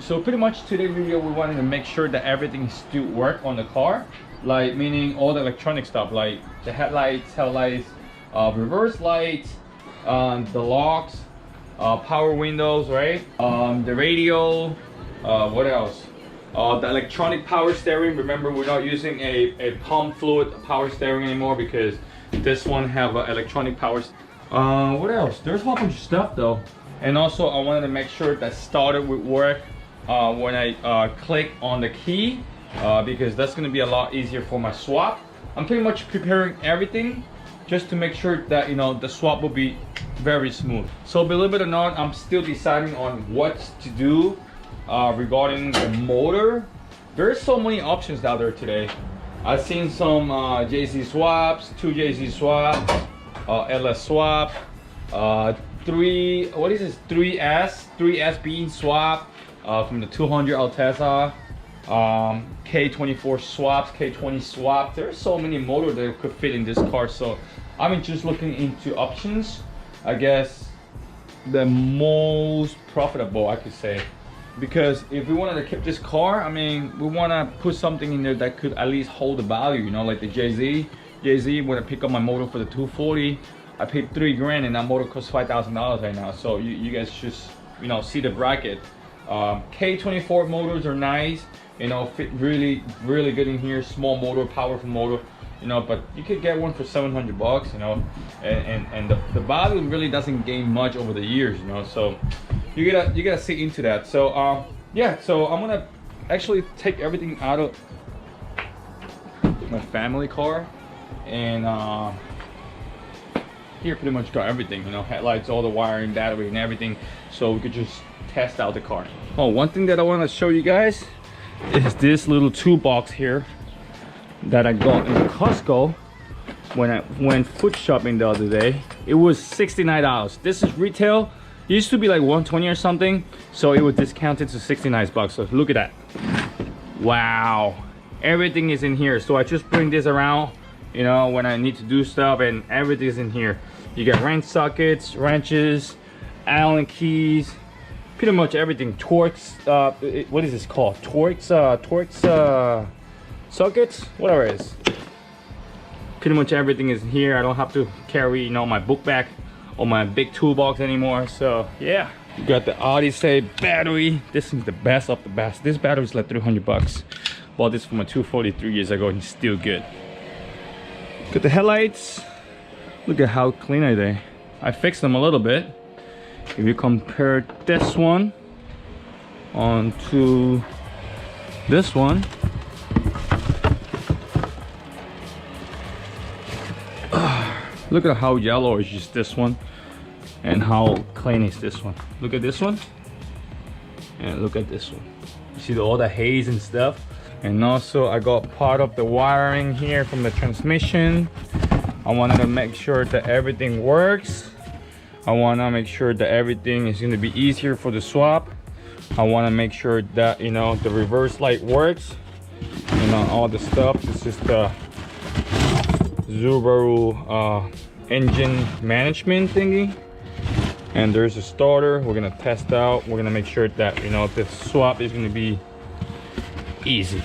So pretty much today's video, we wanted to make sure that everything still work on the car, like meaning all the electronic stuff, like the headlights, tail lights, reverse lights, the locks, power windows, right? The radio, what else? The electronic power steering. Remember, we're not using a pump fluid power steering anymore because this one have electronic power. What else? There's a whole bunch of stuff though. And also I wanted to make sure that starter would work when I click on the key, because that's going to be a lot easier for my swap. I'm pretty much preparing everything just to make sure that, you know, the swap will be very smooth. So believe it or not, I'm still deciding on what to do regarding the motor. There's so many options out there today. I've seen some JZ swaps, 2jz swaps, LS swap, 3S bean swap from the 200 Altezza, K24 swaps, K20 swap. There's so many motors that could fit in this car, so I'm just looking into options. I guess the most profitable, I could say, because if we wanted to keep this car, I mean, we want to put something in there that could at least hold the value, you know, like the JZ. When I pick up my motor for the 240, I paid $3 grand, and that motor costs $5,000 right now. So you guys just, you know, see the bracket. K24 motors are nice, you know, fit really good in here. Small motor, powerful motor, you know, but you could get one for 700 bucks, you know, and the value really doesn't gain much over the years, you know. So you gotta see into that. So yeah, so I'm gonna actually take everything out of my family car, and here pretty much got everything, you know, headlights, all the wiring, battery and everything, so we could just test out the car. Oh, one thing that I want to show you guys is this little toolbox here that I got in Costco when I went foot shopping the other day. It was $69. This is retail. It used to be like 120 or something, so it was discounted to 69 bucks. So look at that. Wow, everything is in here. So I just bring this around, you know, when I need to do stuff, and everything is in here. You got wrench sockets, wrenches, Allen keys, pretty much everything. Torx, what is this called? Torx sockets, whatever it is. Pretty much everything is here. I don't have to carry, you know, my book bag or my big toolbox anymore. So yeah, you got the Odyssey battery. This is the best of the best. This battery is like 300 bucks. Bought this from a 240 3 years ago, and it's still good. Got the headlights. Look at how clean are they. I fixed them a little bit. If you compare this one onto this one, look at how yellow is just this one, and how clean is this one. Look at this one, and look at this one. You see all the haze and stuff. And also I got part of the wiring here from the transmission. I wanted to make sure that everything works. I want to make sure that everything is going to be easier for the swap. I want to make sure that, you know, the reverse light works, you know, all the stuff. This is the Subaru engine management thingy, and there's a starter we're gonna test out. We're gonna make sure that, you know, the swap is gonna be easy.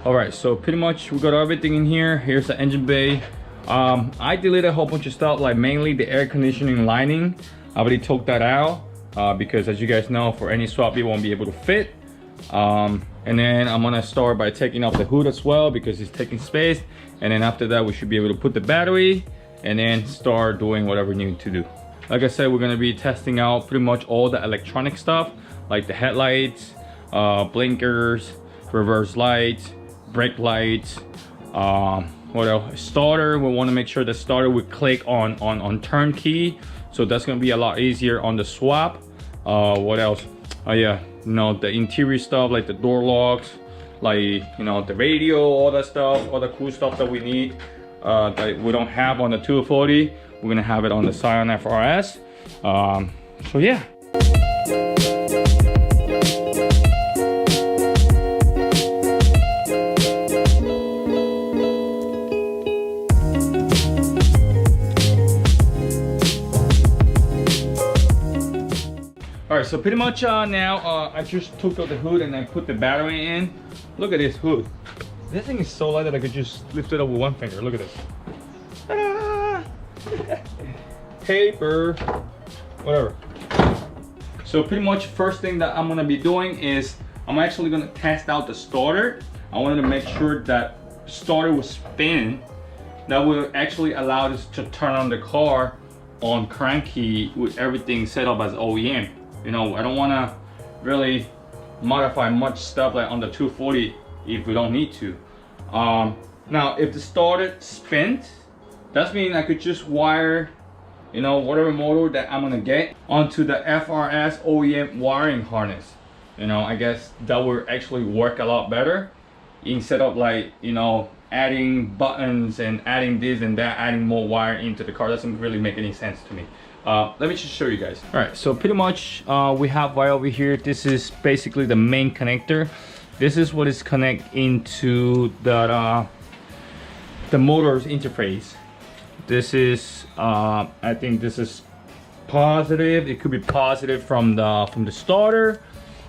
All right, so pretty much we got everything in here. Here's the engine bay. I deleted a whole bunch of stuff, like mainly the air conditioning lining. I already took that out because, as you guys know, for any swap it won't be able to fit. And then I'm gonna start by taking off the hood as well because it's taking space, and then after that we should be able to put the battery and then start doing whatever we need to do. Like I said, we're gonna be testing out pretty much all the electronic stuff, like the headlights, blinkers, reverse lights, brake lights, what else? Starter. We want to make sure the starter would click on turn key, so that's gonna be a lot easier on the swap. What else? Yeah, you know, the interior stuff like the door locks, like, you know, the radio, all that stuff, all the cool stuff that we need that we don't have on the 240. We're gonna have it on the Scion FRS. So yeah. so pretty much now I just took out the hood and I put the battery in. Look at this hood. This thing is so light that I could just lift it up with one finger. Look at this. Ta-da! Paper, whatever. So pretty much first thing that I'm gonna be doing is I'm actually gonna test out the starter. I wanted to make sure that starter was spinning. That will actually allow us to turn on the car on cranky with everything set up as OEM. You know, I don't wanna really modify much stuff like on the 240 if we don't need to. Now if the starter spins, that means I could just wire, you know, whatever motor that I'm gonna get onto the FRS OEM wiring harness. You know, I guess that will actually work a lot better instead of like, you know, adding buttons and adding this and that, adding more wire into the car. Doesn't really make any sense to me. Let me just show you guys. All right, so pretty much we have wire over here. This is basically the main connector. This is what is connect into the motor's interface. This is I think this is positive. It could be positive from the starter,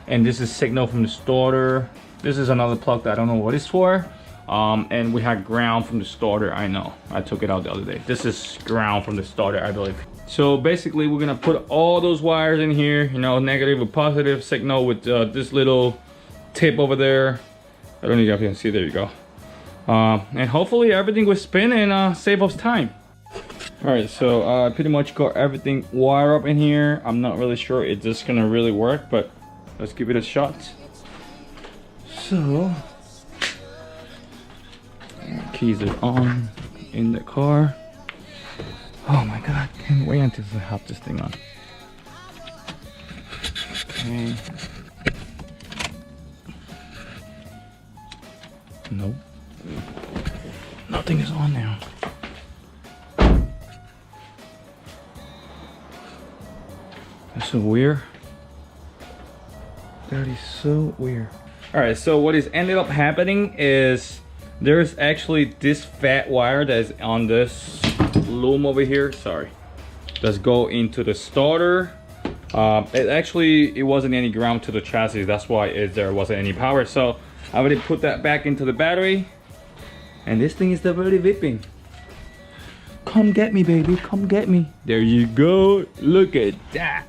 and this is signal from the starter. This is another plug that I don't know what it's for. And we had ground from the starter. I know, I took it out the other day. This is ground from the starter, I believe. So basically we're gonna put all those wires in here, you know, negative or positive signal with this little tip over there. I don't know if you can see, there you go. And hopefully everything will spin and save us time. All right, so I pretty much got everything wired up in here. I'm not really sure it's just gonna really work, but let's give it a shot. So keys are on in the car. Oh my god, can't wait until I have this thing on. Okay. Nope. Nothing is on now. That's so weird. That is so weird. Alright, so what is ended up happening is there's actually this fat wire that's on this loom over here. Sorry. Let's go into the starter. It wasn't any ground to the chassis. That's why there wasn't any power. So I already put that back into the battery. And this thing is already vipping. Come get me, baby. Come get me. There you go. Look at that.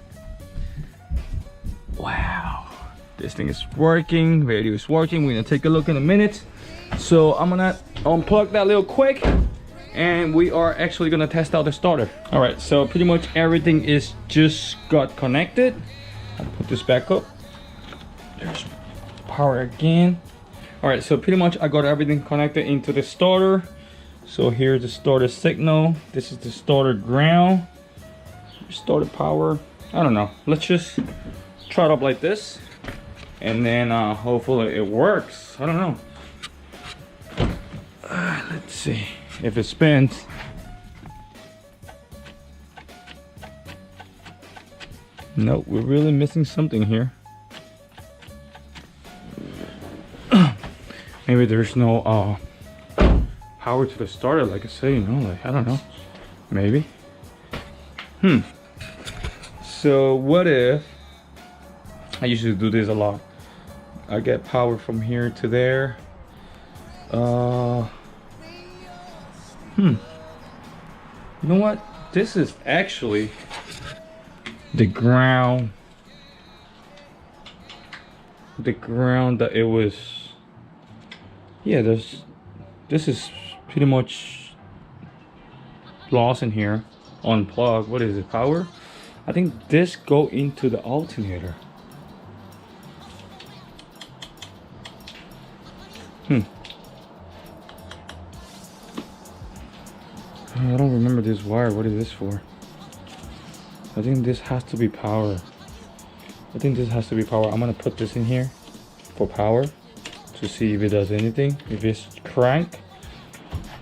Wow. This thing is working. Radio is working. We're gonna take a look in a minute. So I'm gonna unplug that real quick, and we are actually gonna test out the starter. All right, so pretty much everything is just got connected. I'll put this back up. There's power again. All right, so pretty much I got everything connected into the starter. So here's the starter signal. This is the starter ground. Starter power. I don't know. Let's just try it up like this, and then hopefully it works. I don't know. Let's see if it spins. Nope, we're really missing something here. Maybe there's no power to the starter, like I say, you know, like I don't know. Maybe. So what if I usually do this a lot. I get power from here to there. You know what? This is actually the ground. The ground that it was. Yeah, this is pretty much lost in here. Unplug. What is it? Power? I think this go into the alternator. I don't remember this wire. What is this for? I think this has to be power. I'm gonna put this in here for power to see if it does anything. If it's crank,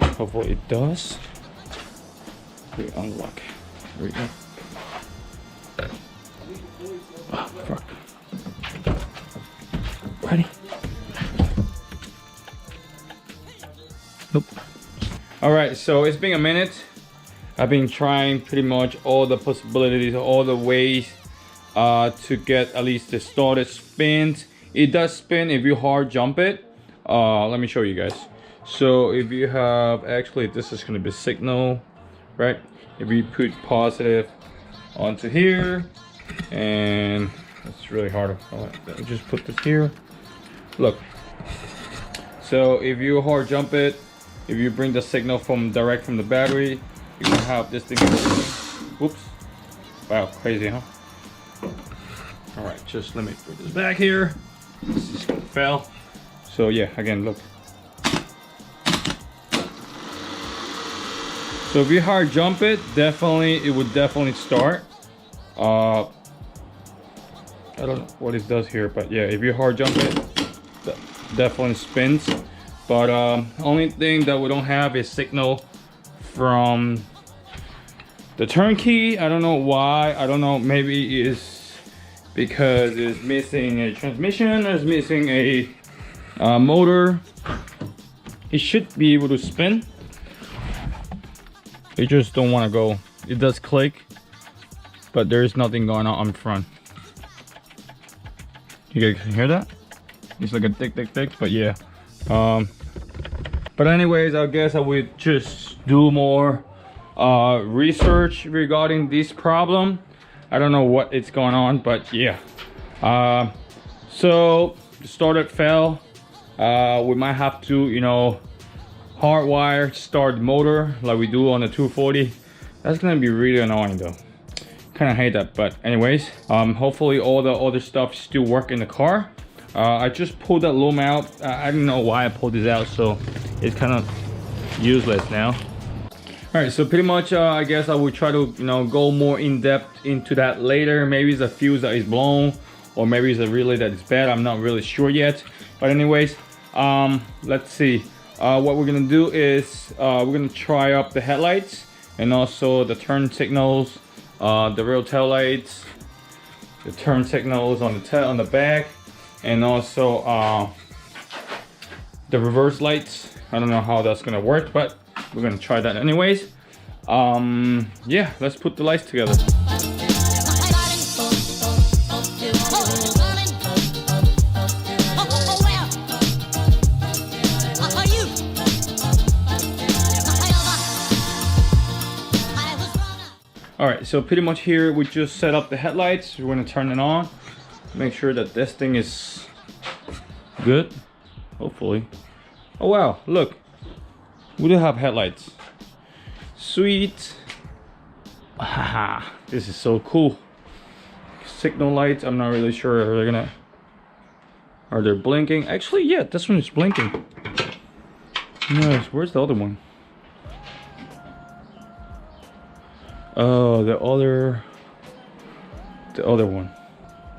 hopefully it does. We unlock. There we go. Oh, fuck. Ready? Nope. Alright, so it's been a minute. I've been trying pretty much all the possibilities, all the ways to get at least the started spins. It does spin if you hard jump it. Let me show you guys. So if you have, actually this is going to be signal, right? If you put positive onto here, and it's really hard. Let me just put this here. Look, so if you hard jump it, if you bring the signal from direct from the battery, you can have this thing. Whoops! Wow, crazy, huh? All right, just let me put this back here. This is gonna fail. So yeah, again, look. So if you hard jump it, it would definitely start. I don't know what it does here, but yeah, if you hard jump it, that definitely spins. But only thing that we don't have is signal from the turnkey. I don't know why. I don't know, maybe it's because it's missing a transmission, it's missing a motor. It should be able to spin. It just don't want to go. It does click, but there's nothing going on front. You guys can hear that? It's like a tick tick tick, but yeah. But anyways, I guess I would just do more research regarding this problem. I don't know what it's going on, but yeah. So the starter fell. We might have to, you know, hardwire start the motor like we do on the 240. That's gonna be really annoying though. Kind of hate that, but anyways, hopefully all the other stuff still work in the car. I just pulled that loom out. I don't know why I pulled this out, so it's kind of useless now. All right, so pretty much I guess I will try to, you know, go more in depth into that later. Maybe it's a fuse that is blown, or maybe it's a relay that is bad. I'm not really sure yet, but anyways, let's see. What we're gonna do is we're gonna try up the headlights and also the turn signals, the rear tail lights, the turn signals on the back, and also the reverse lights. I don't know how that's gonna work, but we're gonna try that anyways. Yeah, let's put the lights together. All right, so pretty much here we just set up the headlights. We're gonna turn it on, make sure that this thing is good, hopefully. Oh wow, look, we do have headlights. Sweet. Haha, this is so cool. Signal lights, I'm not really sure if they're gonna, are they blinking? Actually, yeah, this one is blinking. Nice, where's the other one? Oh, the other one.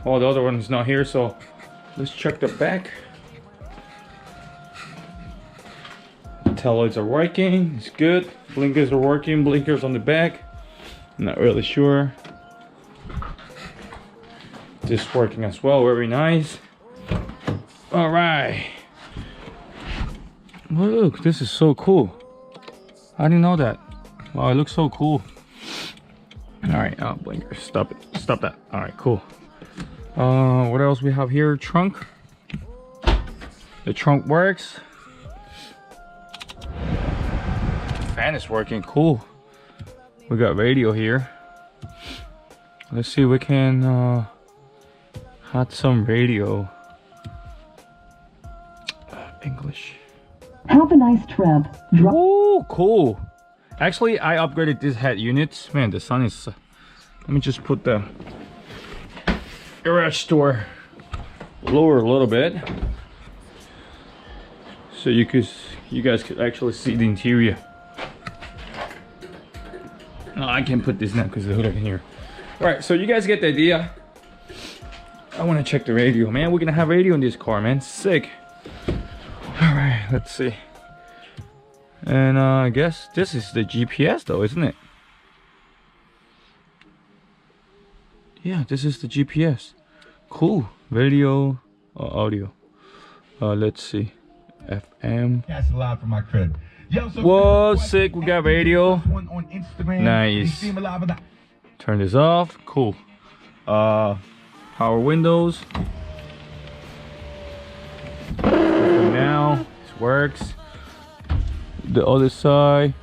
Oh, the other one is not here, so let's check the back. Tail lights are working, it's good. Blinkers are working, blinkers on the back. I'm not really sure. This working as well, very nice. All right. Look, this is so cool. I didn't know that. Wow, it looks so cool. All right, blinkers, stop it, stop that. All right, cool. What else we have here? Trunk. The trunk works. Fan is working, cool. We got radio here. Let's see if we can add some radio. English. Have a nice trip. Oh, cool. Actually, I upgraded this head units. Man, the sun is... let me just put the garage door lower a little bit, so you guys could actually see the interior. No, I can't put this now because the hood up in here. All right, so you guys get the idea. I want to check the radio, man. We're gonna have radio in this car, man. Sick. All right, let's see. And I guess this is the GPS though, isn't it? Yeah, this is the GPS. Cool. Radio or audio. Let's see. FM. That's a lot for my crib. Yo, so whoa, sick. We got radio. On Instagram. Nice. Turn this off. Cool. Power windows. For now, this works. The other side.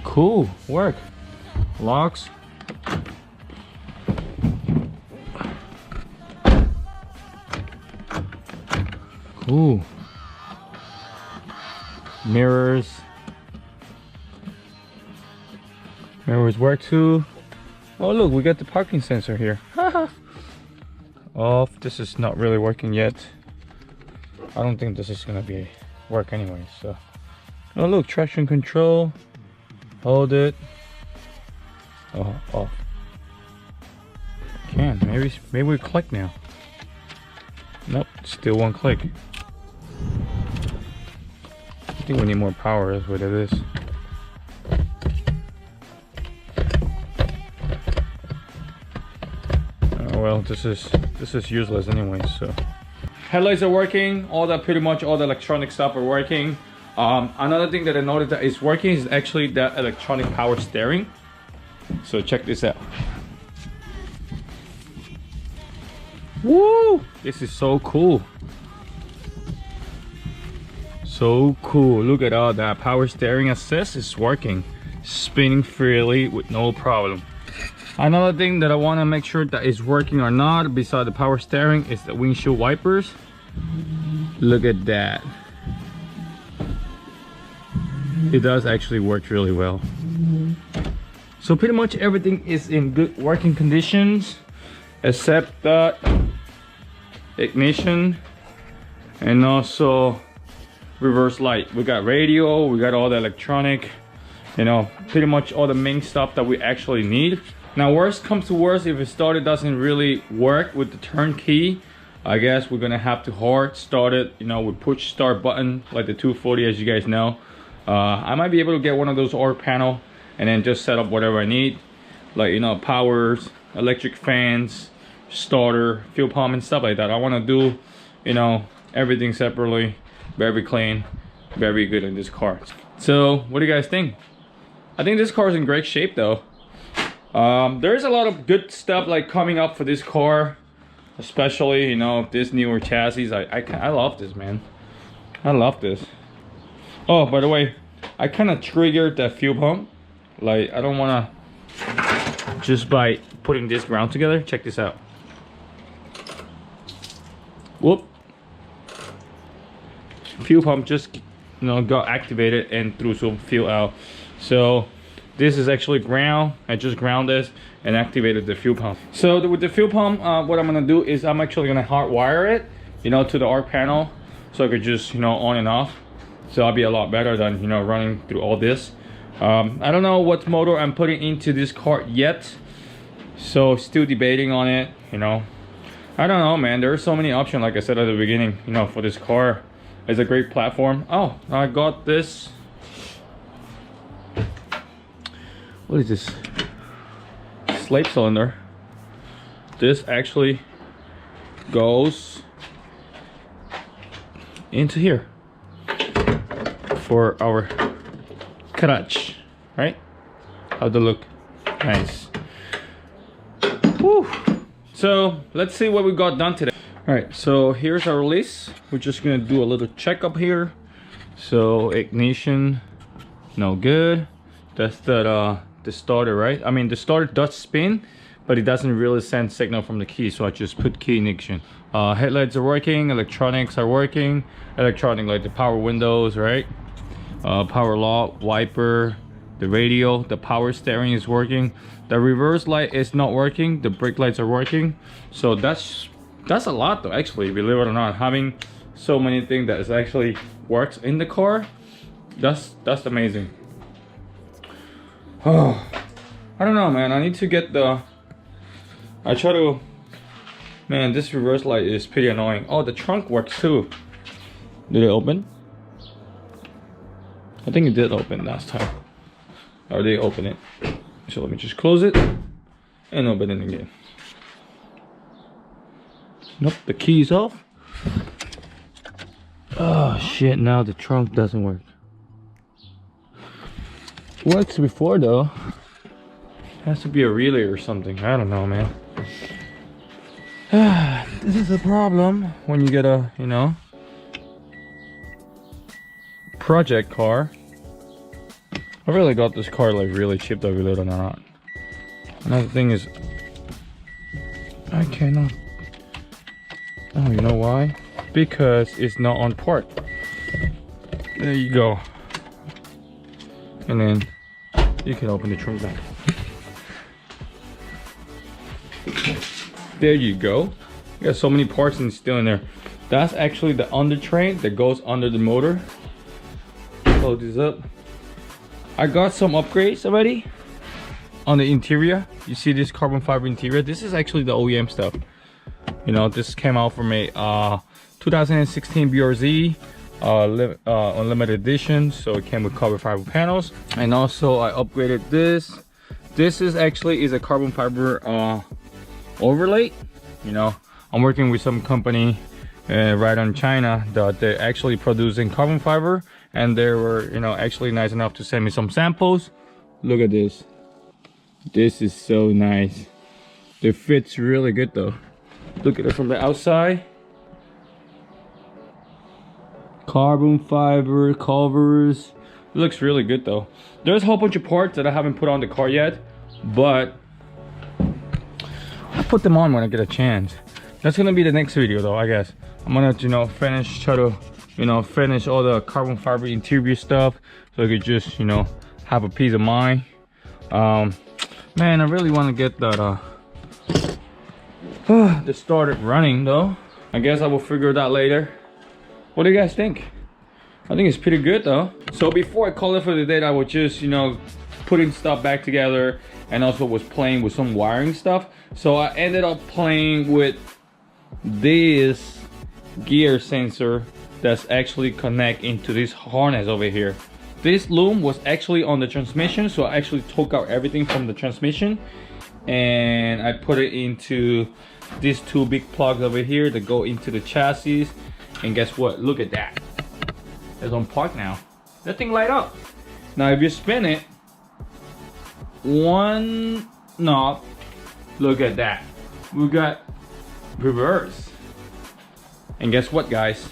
Cool, work. Locks. Cool. Mirrors. Mirrors work too. Oh look, we got the parking sensor here. Off. This is not really working yet. I don't think this is gonna be work anyway. So, oh look, traction control. Hold it. Oh, off. Can maybe we click now. Nope, still won't click. I think we need more power. Is what it is. Well, this is useless anyway. So headlights are working. All that, pretty much all the electronic stuff are working. Another thing that I noticed that is working is actually that electronic power steering. So check this out. Woo! This is so cool. So cool. Look at all that power steering assist is working, spinning freely with no problem. Another thing that I want to make sure that is working or not, beside the power steering, is the windshield wipers. Look at that. It does actually work really well. So pretty much everything is in good working conditions, except that ignition and also reverse light. We got radio, we got all the electronic, you know, pretty much all the main stuff that we actually need. Now worst comes to worst, if it started doesn't really work with the turn key, I guess we're gonna have to hard start it, you know, with push start button like the 240, as you guys know. I might be able to get one of those ARC panel and then just set up whatever I need, like, you know, powers, electric fans, starter, fuel pump and stuff like that. I want to do, you know, everything separately. Very clean, very good in this car. So what do you guys think? I think this car is in great shape though. There's a lot of good stuff like coming up for this car, especially, you know, this newer chassis. I love this, man. I love this. Oh, by the way, I kind of triggered that fuel pump. Like, I don't want to, just by putting this ground together. Check this out. Whoop. Fuel pump just, you know, got activated and threw some fuel out. So this is actually ground. I just ground this and activated the fuel pump. So with the fuel pump, what I'm gonna do is I'm actually gonna hardwire it, you know, to the ARC panel, so I could just, you know, on and off. So I'll be a lot better than, you know, running through all this. I don't know what motor I'm putting into this car yet, so still debating on it, you know. I don't know, man. There are so many options, like I said at the beginning, you know, for this car. It's a great platform. Oh, I got this. What is this? Slave cylinder. This actually goes into here for our clutch, right? How'd it look? Nice. Whew. So let's see what we got done today. All right, so here's our release. We're just gonna do a little checkup here. So ignition, no good. That's the starter, right? I mean, the starter does spin, but it doesn't really send signal from the key, so I just put key ignition. Headlights are working, electronics are working. Electronic, like the power windows, right? Power lock, wiper, the radio, the power steering is working. The reverse light is not working. The brake lights are working. So that's a lot though, actually, believe it or not. Having so many things that is actually works in the car, that's amazing. Oh, I don't know, man. I need to get the, man, this reverse light is pretty annoying. Oh, the trunk works too. Did it open? I think it did open last time. Or they open it. So let me just close it and open it again. Nope, the key's off. Oh shit, now the trunk doesn't work. Works before though. Has to be a relay or something. I don't know, man. This is a problem when you get a, you know, project car. I really got this car like really cheap, though, believe it or not. Another thing is, I cannot. Oh, you know why? Because it's not on part. There you go. And then you can open the trunk back. There you go. You got so many parts and it's still in there. That's actually the under train that goes under the motor. Close this up. I got some upgrades already on the interior. You see this carbon fiber interior? This is actually the OEM stuff. You know, this came out from a 2016 BRZ unlimited edition, so it came with carbon fiber panels. And also I upgraded this. This is actually a carbon fiber overlay. You know, I'm working with some company right on China that they're actually producing carbon fiber, and they were, you know, actually nice enough to send me some samples. Look at this. This is so nice. It fits really good though. Look at it from the outside. Carbon fiber covers. It looks really good though. There's a whole bunch of parts that I haven't put on the car yet, but I'll put them on when I get a chance. That's gonna be the next video though, I guess. I'm gonna, you know, try to, you know, finish all the carbon fiber interior stuff so I could just, you know, have a peace of mind. Man, I really want to get that the starter running though. I guess I will figure that later. What do you guys think? I think it's pretty good though. So before I call it for the day, I was just, you know, putting stuff back together, and also was playing with some wiring stuff. So I ended up playing with this gear sensor that's actually connect into this harness over here. This loom was actually on the transmission, so I actually took out everything from the transmission and I put it into these two big plugs over here that go into the chassis. And guess what? Look at that. It's on park now. That thing light up. Now if you spin it, one knob, look at that. We got reverse. And guess what, guys?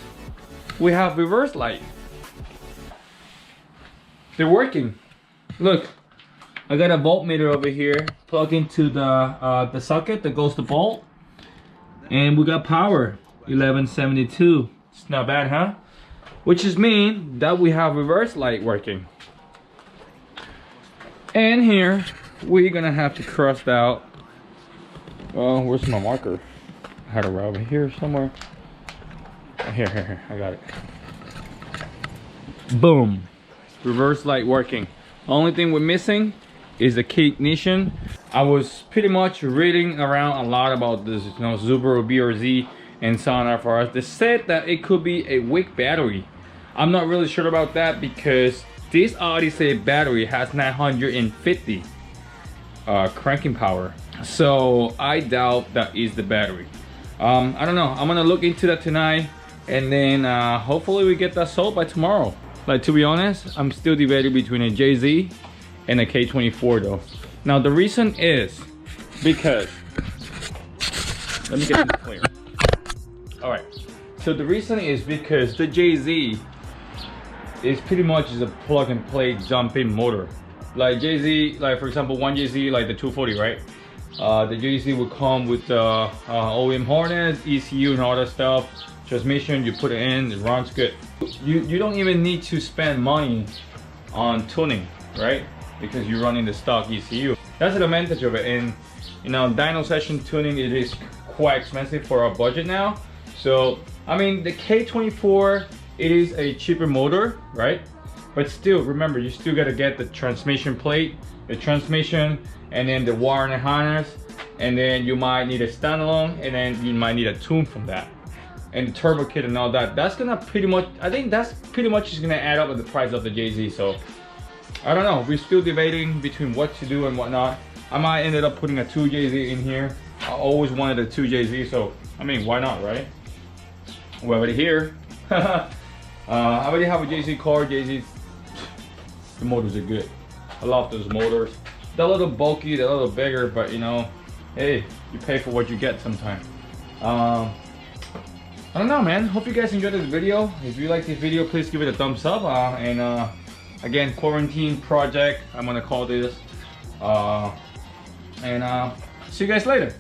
We have reverse light. They're working. Look, I got a voltmeter over here plugged into the socket that goes to volt, and we got power 1172. It's not bad, huh? Which is mean that we have reverse light working. And here we're gonna have to cross out. Well, where's my marker? I had it right over here somewhere. Here, I got it. Boom. Reverse light working. Only thing we're missing is the key ignition. I was pretty much reading around a lot about this, you know, Subaru BRZ and Scion FRS. They said that it could be a weak battery. I'm not really sure about that because this Odyssey battery has 950 cranking power. So I doubt that is the battery. I don't know. I'm gonna look into that tonight, and then hopefully we get that sold by tomorrow. Like, to be honest, I'm still debating between a JZ and a K24 though. Now the reason is because, let me get this clear. All right, so the reason is because the JZ is pretty much a plug and play jump-in motor. Like JZ, like for example 1jzgte, like the 240, right? The JZ will come with the OEM harness, ECU and all that stuff. Transmission, you put it in, it runs good. You don't even need to spend money on tuning, right? Because you're running the stock ECU. That's an advantage of it. And you know, dyno session tuning, it is quite expensive for our budget now. So I mean, the K24, it is a cheaper motor, right? But still, remember, you still gotta get the transmission plate, the transmission, and then the wire and harness, and then you might need a standalone, and then you might need a tune from that, and the turbo kit and all that. That's gonna pretty much, I think that's pretty much is gonna add up with the price of the JZ. So I don't know, we're still debating between what to do and whatnot. I might ended up putting a 2JZ in here. I always wanted a 2JZ, so I mean, why not, right? We're already here. I already have a JZ car. JZ, the motors are good. I love those motors. They're a little bulky, they're a little bigger, but you know, hey, you pay for what you get sometimes. I don't know, man. Hope you guys enjoyed this video. If you like this video, please give it a thumbs up. Again, quarantine project, I'm gonna call this. See you guys later.